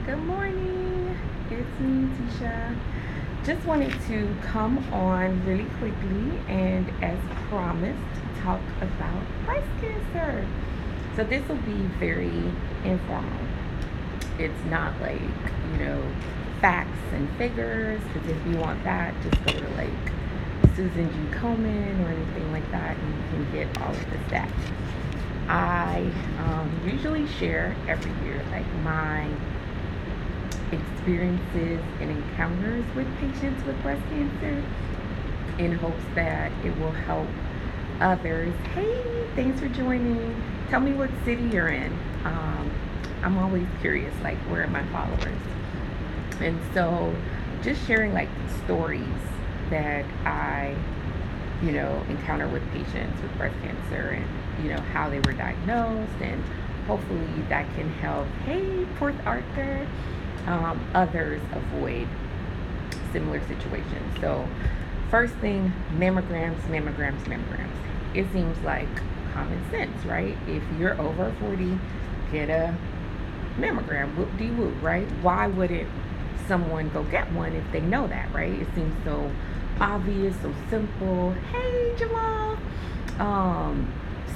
Good morning. It's me, Tisha. Just wanted to come on really quickly and, as promised, talk about breast cancer. So, this will be very informal. It's not like, you know, facts and figures, because if you want that, just go to like Susan G. Komen or anything like that, and you can get all of the stats. I usually share every year like my experiences and encounters with patients with breast cancer in hopes that it will help others. Hey, thanks for joining. Tell me what city you're in. I'm always curious, like, where are my followers? And so, just sharing like stories that I, encounter with patients with breast cancer and, how they were diagnosed, and hopefully that can help, hey, Port Arthur, others avoid similar situations. So, first thing, mammograms. It seems like common sense, right? If you're over 40, get a mammogram, whoop de whoop, right? Why wouldn't someone go get one if they know that, right? It seems so obvious, so simple. Hey, Jamal.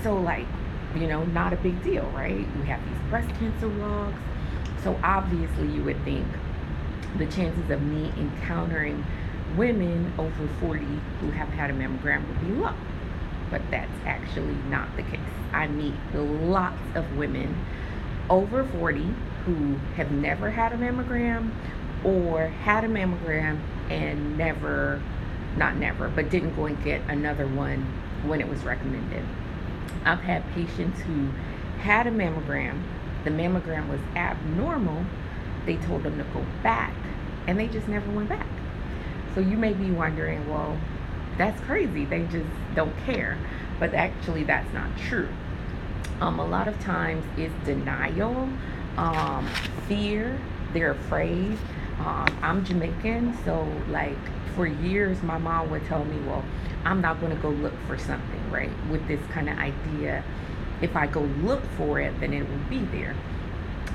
So like, not a big deal, right? We have these breast cancer walks. So obviously you would think the chances of me encountering women over 40 who have had a mammogram would be low. But that's actually not the case. I meet lots of women over 40 who have never had a mammogram or had a mammogram and but didn't go and get another one when it was recommended. I've had patients who had a mammogram, the mammogram was abnormal, they told them to go back, and they just never went back. So you may be wondering, well, that's crazy, they just don't care. But actually, that's not true. A lot of times it's denial, fear, they're afraid. I'm Jamaican, so like for years my mom would tell me, well, I'm not going to go look for something, right? With this kind of idea, if I go look for it, then it will be there.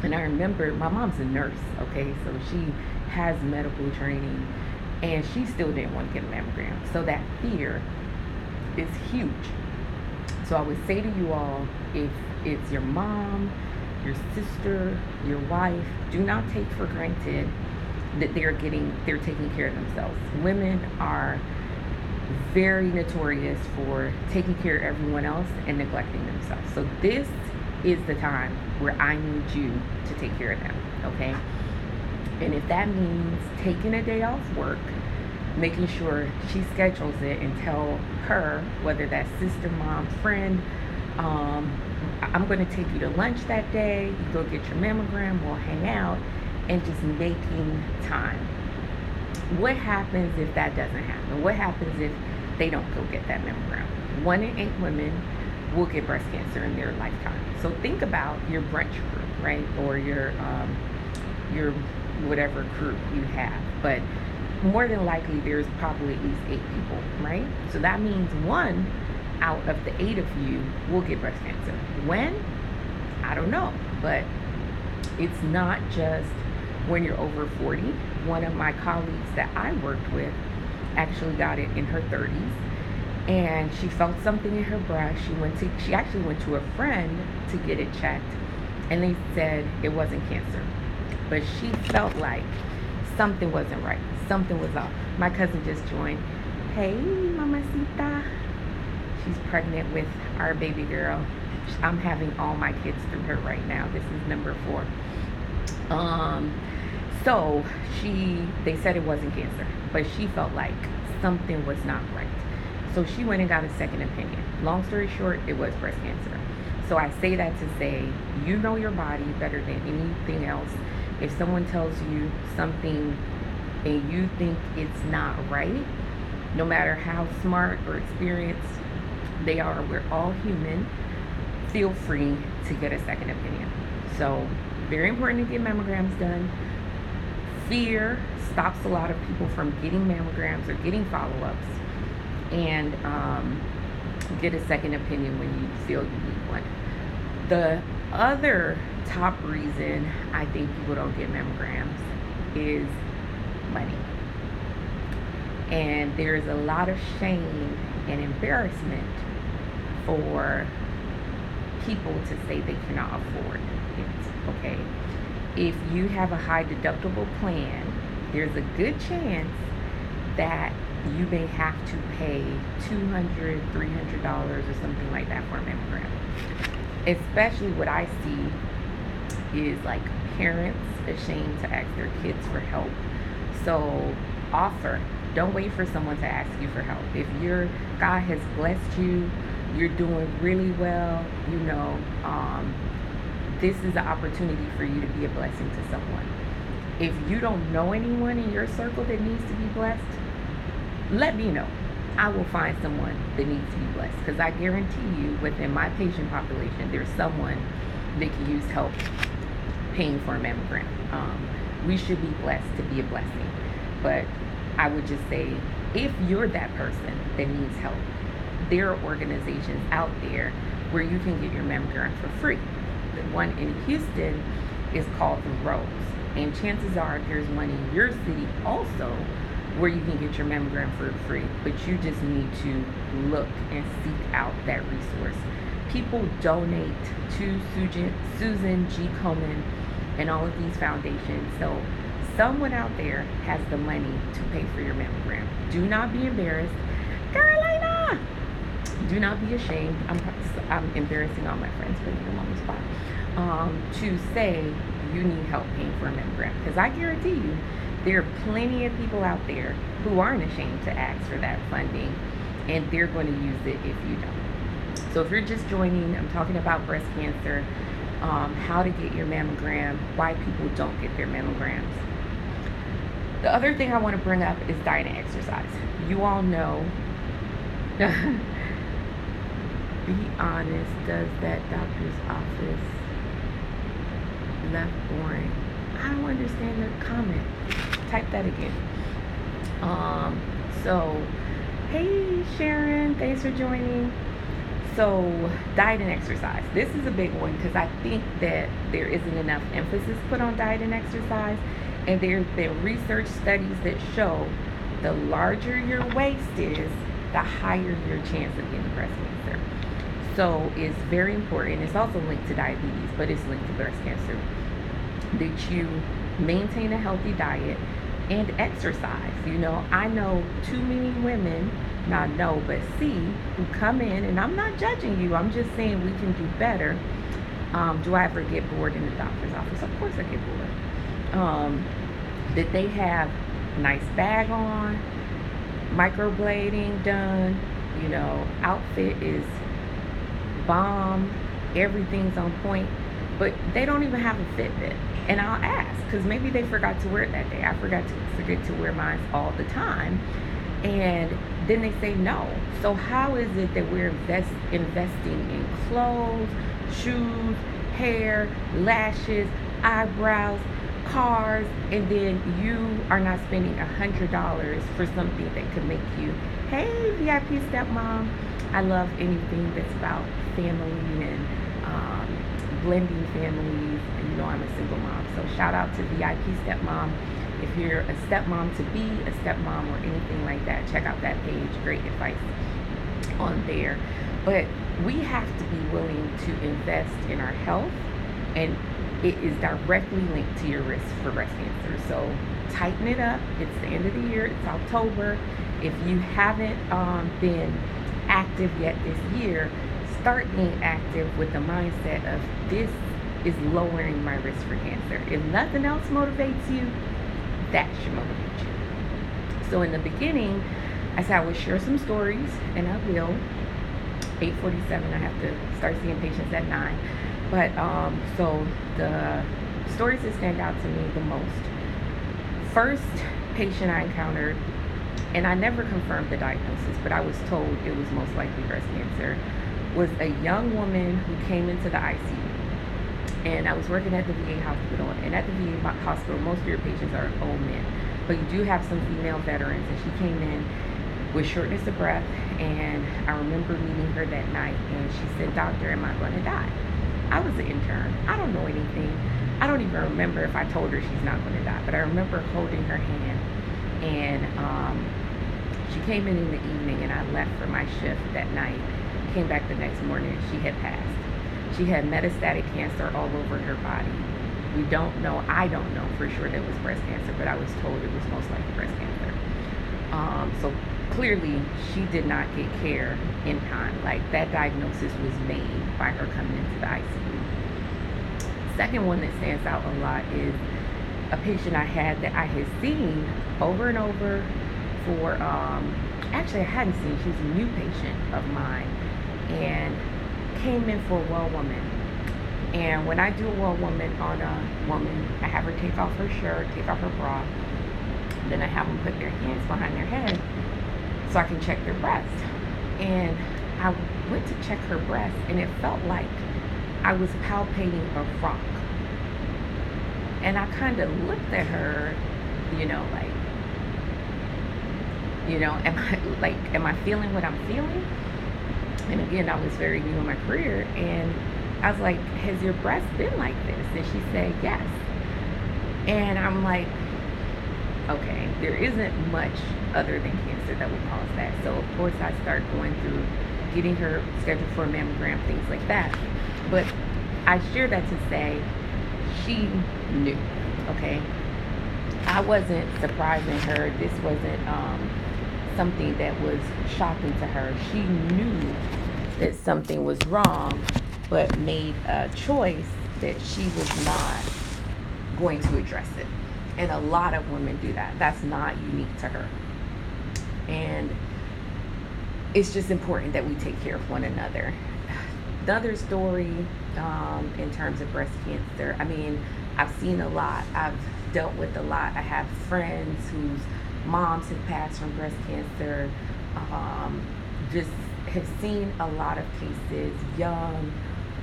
And I remember my mom's a nurse, okay, so she has medical training, and she still didn't want to get a mammogram. So that fear is huge. So I would say to you all, if it's your mom, your sister, your wife, do not take for granted that they're taking care of themselves. Women are very notorious for taking care of everyone else and neglecting themselves. So this is the time where I need you to take care of them, okay? And if that means taking a day off work, making sure she schedules it and tell her, whether that's sister, mom, friend, I'm going to take you to lunch that day, you go get your mammogram, we'll hang out, and just making time. What happens if that doesn't happen? What happens if they don't go get that mammogram? 1 in 8 women will get breast cancer in their lifetime. So think about your brunch crew, right? Or your whatever crew you have. But more than likely there's probably at least 8 people, right? So that means 1 out of the 8 of you will get breast cancer. When? I don't know. But it's not just when you're over 40. One of my colleagues that I worked with actually got it in her 30s, and she felt something in her breast. She actually went to a friend to get it checked, and they said it wasn't cancer, but she felt like something wasn't right. Something was off. My cousin just joined. Hey, mamacita. She's pregnant with our baby girl. I'm having all my kids through her right now. This is number 4. So they said it wasn't cancer, but she felt like something was not right. So she went and got a second opinion. Long story short, it was breast cancer. So I say that to say, you know your body better than anything else. If someone tells you something and you think it's not right, no matter how smart or experienced they are, we're all human, feel free to get a second opinion. So very important to get mammograms done. Fear stops a lot of people from getting mammograms or getting follow-ups. And get a second opinion when you feel you need one. The other top reason I think people don't get mammograms is money. And there's a lot of shame and embarrassment for people to say they cannot afford it, okay? If you have a high deductible plan, there's a good chance that you may have to pay $200, $300 or something like that for a mammogram. Especially what I see is like parents ashamed to ask their kids for help. So offer. Don't wait for someone to ask you for help. If your God has blessed you, you're doing really well, you know, this is an opportunity for you to be a blessing to someone. If you don't know anyone in your circle that needs to be blessed, let me know. I will find someone that needs to be blessed, because I guarantee you within my patient population there's someone that can use help paying for a mammogram. We should be blessed to be a blessing. But I would just say, if you're that person that needs help, there are organizations out there where you can get your mammogram for free. The one in Houston is called the Rowe, and chances are there's one in your city also where you can get your mammogram for free, but you just need to look and seek out that resource. People donate to Susan G. Komen and all of these foundations, so someone out there has the money to pay for your mammogram. Do not be embarrassed. Carolina! Do not be ashamed. I'm embarrassing all my friends, putting them on the spot. To say you need help paying for a mammogram, because I guarantee you there are plenty of people out there who aren't ashamed to ask for that funding, and they're going to use it if you don't. So if you're just joining, I'm talking about breast cancer, how to get your mammogram, why people don't get their mammograms. The other thing I want to bring up is diet and exercise. You all know, be honest, does that doctor's office left boring? I don't understand the comment. Type that again. So, hey Sharon, thanks for joining. So, diet and exercise. This is a big one because I think that there isn't enough emphasis put on diet and exercise. And there's been research studies that show the larger your waist is, the higher your chance of getting breast cancer. So it's very important. It's also linked to diabetes, but it's linked to breast cancer, that you maintain a healthy diet and exercise. You know, I know too many women, not know, but see, who come in, and I'm not judging you, I'm just saying we can do better. Do I ever get bored in the doctor's office? Of course I get bored. That they have nice bag on, microblading done, you know, outfit is bomb, everything's on point, but they don't even have a Fitbit. And I'll ask, because maybe they forgot to wear it that day. I forget to wear mine all the time. And then they say no. So how is it that we're investing in clothes, shoes, hair, lashes, eyebrows, cars, and then you are not spending $100 for something that could make you, hey, VIP stepmom. I love anything that's about family and blending families. And you know I'm a single mom, so shout out to VIP stepmom. If you're a stepmom to be, a stepmom or anything like that, check out that page. Great advice on there. But we have to be willing to invest in our health, and it is directly linked to your risk for breast cancer. So tighten it up. It's the end of the year. It's October. If you haven't been active yet this year, start being active with the mindset of this is lowering my risk for cancer. If nothing else motivates you, that should motivate you. So in the beginning, I said I would share some stories, and I will. 8:47, I have to start seeing patients at 9. But so the stories that stand out to me the most. First patient I encountered, and I never confirmed the diagnosis, but I was told it was most likely breast cancer, was a young woman who came into the ICU. And I was working at the VA hospital, and at the VA hospital, most of your patients are old men, but you do have some female veterans, and she came in with shortness of breath, and I remember meeting her that night, and she said, "Doctor, am I going to die?" I was an intern. I don't know anything. I don't even remember if I told her she's not going to die, but I remember holding her hand. And she came in the evening, and I left for my shift that night. Came back the next morning, she had passed. She had metastatic cancer all over her body. We don't know, I don't know for sure that it was breast cancer, but I was told it was most likely breast cancer. So clearly she did not get care in time. Like, that diagnosis was made by her coming into the ICU. Second one that stands out a lot is a patient I had that I had seen over and over for, actually I hadn't seen, she was a new patient of mine, and came in for a well woman. And when I do a well woman on a woman, I have her take off her shirt, take off her bra, then I have them put their hands behind their head so I can check their breast. And I went to check her breast, and it felt like I was palpating a rock. And I kind of looked at her, am I feeling what I'm feeling? And again, I was very new in my career, and I was like, has your breast been like this? And she said, yes. And I'm like, okay, there isn't much other than cancer that would cause that. So of course I start going through getting her scheduled for a mammogram, things like that. But I share that to say she knew, okay? I wasn't surprising her. This wasn't something that was shocking to her. She knew that something was wrong, but made a choice that she was not going to address it. And a lot of women do that. That's not unique to her. And it's just important that we take care of one another. Another story in terms of breast cancer, I mean, I've seen a lot. I've dealt with a lot. I have friends whose moms have passed from breast cancer. Just have seen a lot of cases, young,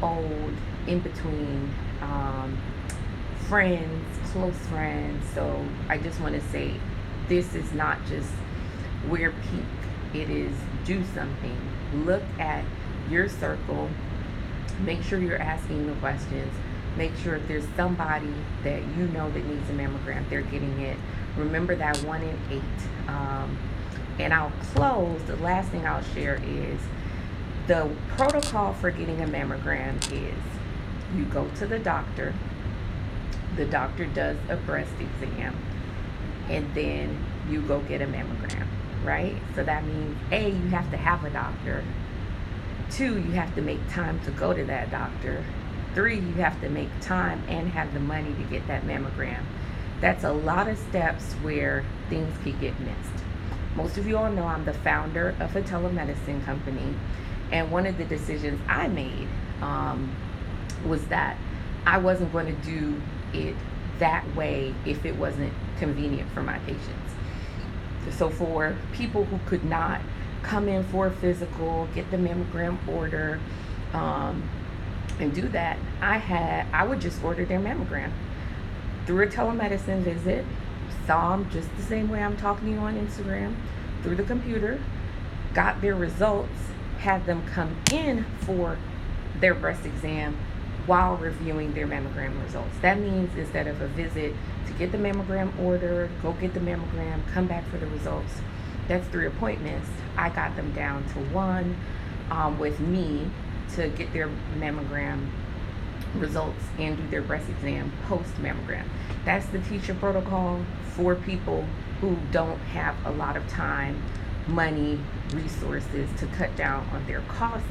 old, in between, friends, close friends. So I just want to say, this is not just wear pink. It is do something. Look at your circle. Make sure you're asking the questions. Make sure if there's somebody that you know that needs a mammogram, they're getting it. Remember that 1 in 8. And I'll close. The last thing I'll share is the protocol for getting a mammogram is you go to the doctor. The doctor does a breast exam, and then you go get a mammogram, right? So that means A, you have to have a doctor. 2, you have to make time to go to that doctor. 3, you have to make time and have the money to get that mammogram. That's a lot of steps where things could get missed. Most of you all know I'm the founder of a telemedicine company, and one of the decisions I made was that I wasn't going to do it that way if it wasn't convenient for my patients. So for people who could not come in for a physical, get the mammogram order, and do that, I would just order their mammogram through a telemedicine visit. Saw them just the same way I'm talking to you on Instagram, through the computer, got their results, had them come in for their breast exam while reviewing their mammogram results. That means instead of a visit to get the mammogram ordered, go get the mammogram, come back for the results, that's 3 appointments. I got them down to 1 with me to get their mammogram results and do their breast exam post mammogram. That's the teacher protocol for people who don't have a lot of time, money, resources to cut down on their cost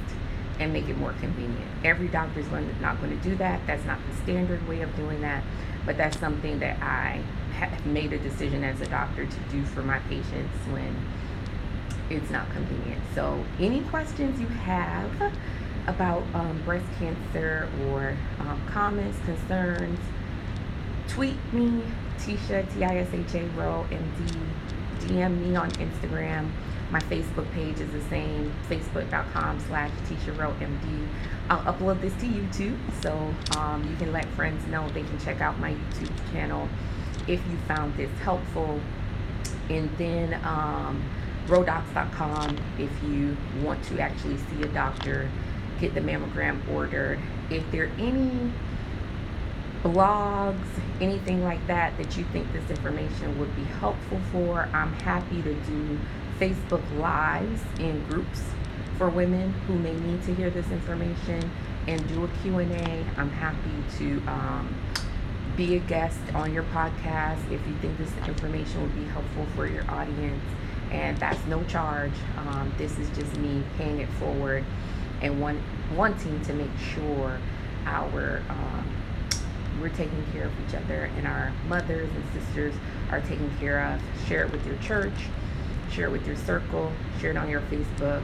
and make it more convenient. Every doctor is not going to do that. That's not the standard way of doing that, but that's something that I have made a decision as a doctor to do for my patients when it's not convenient. So any questions you have about breast cancer or comments, concerns, tweet me, Tisha, Tisha Rowe, MD. DM me on Instagram. My Facebook page is the same, facebook.com/Tisha Rowe, MD. I'll upload this to YouTube, so you can let friends know they can check out my YouTube channel if you found this helpful. And then Rodocs.com if you want to actually see a doctor, get the mammogram ordered, if there are any blogs, anything like that that you think this information would be helpful for, I'm happy to do Facebook Lives in groups for women who may need to hear this information and do a Q&A. I'm happy to be a guest on your podcast if you think this information would be helpful for your audience. And that's no charge. This is just me paying it forward and wanting to make sure we're taking care of each other and our mothers and sisters are taken care of. Share it with your church, share it with your circle, share it on your Facebook,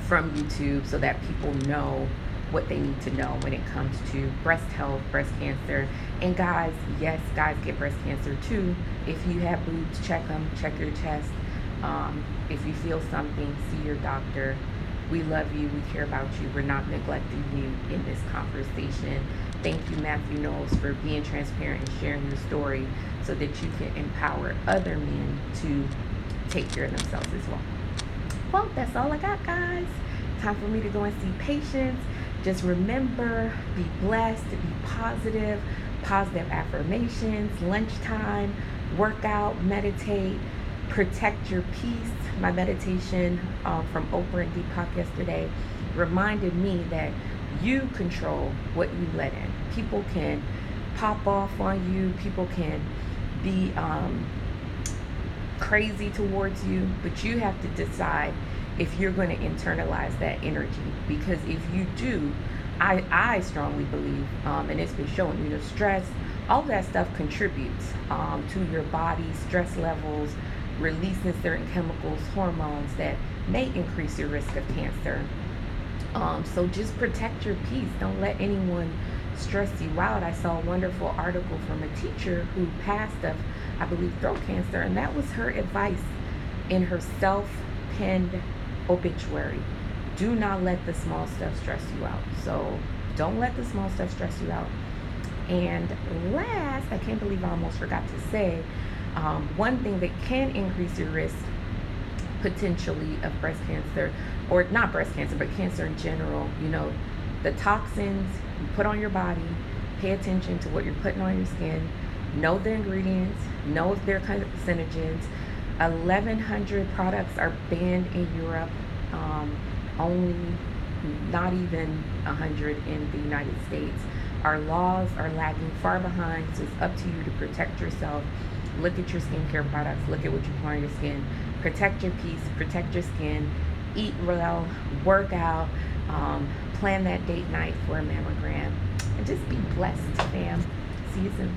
from YouTube, so that people know what they need to know when it comes to breast health, breast cancer. And guys, yes, guys get breast cancer too. If you have boobs, check them, check your chest. If you feel something, see your doctor. We love you, we care about you, we're not neglecting you in this conversation. Thank you, Matthew Knowles, for being transparent and sharing your story so that you can empower other men to take care of themselves as well. Well, that's all I got, guys. Time for me to go and see patients. Just remember, be blessed, be positive, positive affirmations, lunchtime, workout, meditate, protect your peace. My meditation from Oprah and Deepak yesterday reminded me that you control what you let in. People can pop off on you. People can be crazy towards you, but you have to decide if you're going to internalize that energy. Because if you do, I strongly believe, and it's been shown, stress, all that stuff contributes to your body, stress levels, releasing certain chemicals, hormones that may increase your risk of cancer. So just protect your peace. Don't let anyone stress you out. I saw a wonderful article from a teacher who passed of, I believe, throat cancer, and that was her advice in her self-penned obituary. Do not let the small stuff stress you out. So don't let the small stuff stress you out. And last, I can't believe I almost forgot to say, one thing that can increase your risk potentially of breast cancer, or not breast cancer, but cancer in general, the toxins you put on your body. Pay attention to what you're putting on your skin. Know the ingredients, know their carcinogens. 1,100 products are banned in Europe, only not even 100 in the United States. Our laws are lagging far behind, so it's up to you to protect yourself. Look at your skincare products, look at what you put on your skin. Protect your peace, protect your skin, eat well, work out, plan that date night for a mammogram, and just be blessed, fam. See you soon.